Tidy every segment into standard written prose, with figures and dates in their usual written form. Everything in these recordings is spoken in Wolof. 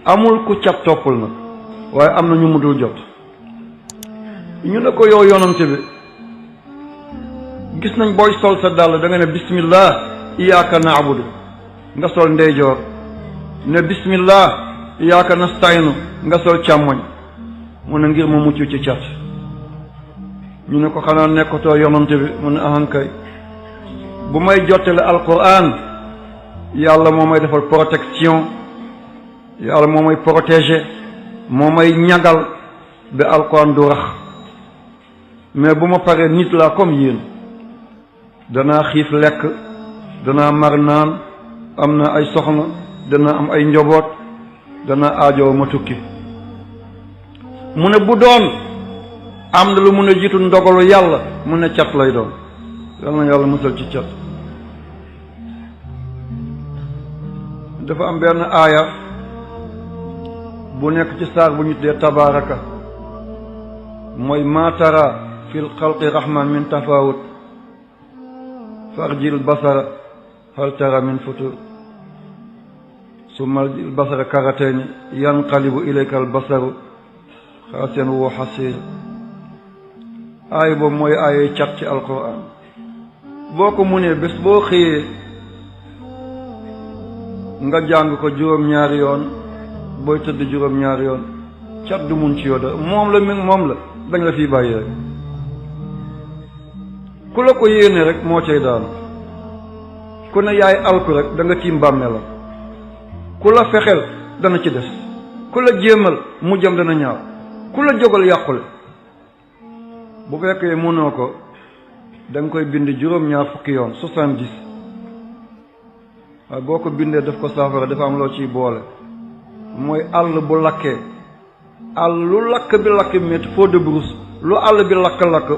amul ku cat toppul nag waaye am na ñu mu dul jot. ñu ne ko yow yonante bi gis nañ booy sol sa dàll da nga ne bismillah iyyaka na'budu nga sol ndeyjoor, ne bismillah iyyaka nasta'inu nga sol càmmoñ. mu ne ngir ma mucc ci cat. ñu ne ko xanaa nekkatoo yonante bi mu ne ahankay bu may jottale alquran yàlla moo may defal protection, yàlla moo may protéger, moo may ñagal ba alquran du rax. mais bu ma paree nit laa comme yéen, danaa xiif lekk, danaa mar naan, am na ay soxna, danaa am ay njaboot, danaa aajoo ma tukki. mu ne bu doon am na lu mun a jiitu ndogalu yàlla mu ne cat lay doon. yal na yàlla musal ci cat. dafa am benn aaya bu nekk ci saar bu ñu tuddee tabaaraka, mooy maatara fil xalqi rahman min tafawut farjil basara hal tara min futur summa al basara karatayni yanqalibu ilayka al basaru xaasiyan wa xasiir. aaya boobu mooy aaya cat ci alquran. boo ko munee bés boo xëyee nga jàng ko juróom-ñaari yoon, booy tëdd juróom-ñaari yoon, cat du mun ci yow da moom la dañ la fii bàyyi rek. ku la ko yéene rek moo cay daanu. ku ne yaay alku rek da nga tiim bàmmeelam. ku la fexeel dana ci des, ku la jéemal mu jëm dana ñaaw, ku la jógal yàqule. bu fekkee mënoo ko da nga koy bind juróom-ñaar fukki yoon 70. waaye boo ko bindee daf ko saafara dafa am loo ciy boole, mooy àll bu lakkee, àll lu lakk bi lakk métti feu de brousse, lu àll bi lakk-lakk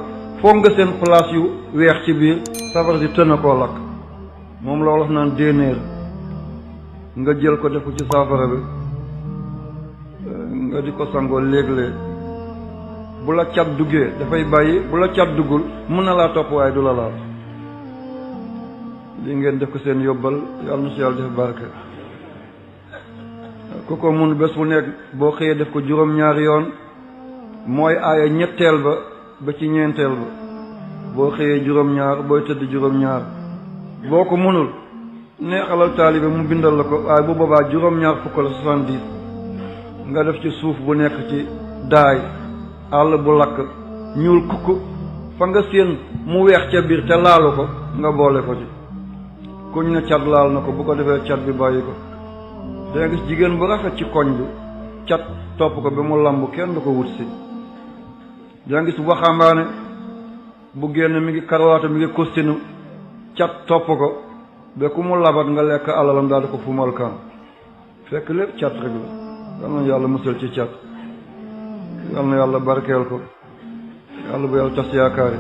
foog nga seen place yu weex ci biir safara si tën a koo lakk. moom la wolof naan déenéer. nga jël ko def ko ci saafara bi nga di ko sangoo léeg-léeg. bu la cat duggee dafay bàyyi, bu la cat duggul mun na laa topp waaye du la laal. li ngeen def ko seen yóbbal, yàlla na si yàlla def barke. ku ko mun bés bu nekk boo xëyee def ko juróom-ñaari yoon, mooy aaya ñetteel ba ci ñeenteel ba. boo xëyee juróom-ñaar, booy tëdd juróom-ñaar. boo ko munul neexalal taalibe mu bindal la ko, waaye bu boobaa juróom-ñaar fukk la 70. nga def ci suuf bu nekk ci daay, àll bu lakk ñuul kukk, fa nga séen mu weex ca biir te laalu ko nga boole ko ci. kuñ ne cat laal na ko bu ko defee cat bi bàyyi ko. danga gis jigéen bu rafet ci koñ bi, cat topp ko ba mu lamb kenn du ko wut si. danga gis waxambaane bu génn mi ngi karawaata mi ngi kostinu, cat topp ko ba ku mu labat nga lekk alalam daal di ko fumal kan. fekk lépp cat rek la. yal na yàlla musal ci cat, yal na yàlla barkeel ko, yàlla bu yàlla tas yaakaar yi.